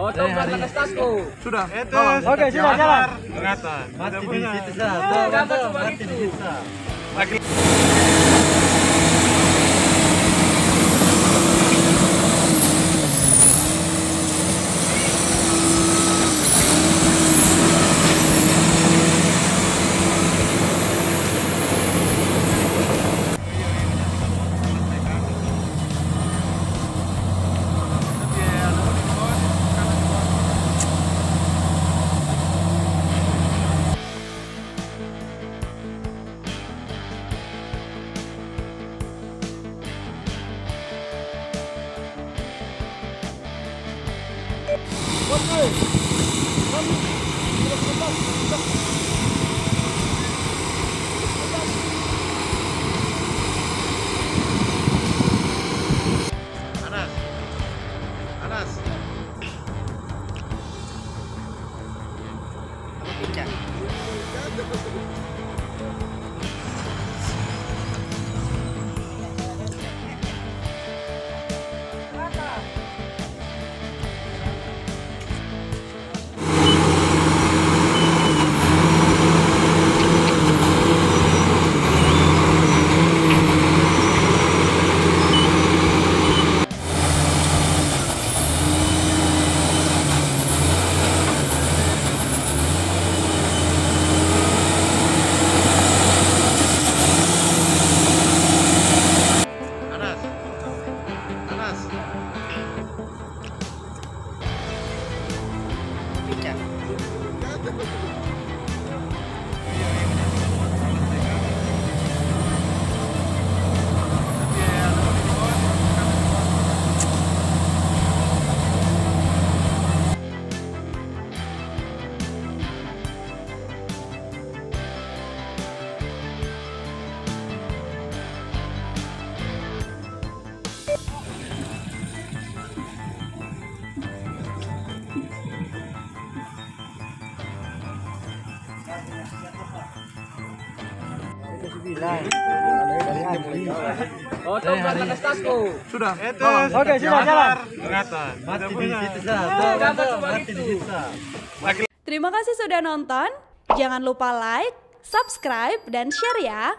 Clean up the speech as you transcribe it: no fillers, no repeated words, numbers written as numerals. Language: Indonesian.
Oh, dari tasku. Sudah. Oke, sudah jalan. Kelihatan. Mati di situ saja. Mati di situ. Anas. Oh, dari tasku. Sudah. Oke, sudah jalan. Kelihatan. Mati di situ saja. Mati di situ. Terima kasih sudah nonton. Jangan lupa like, subscribe, dan share ya.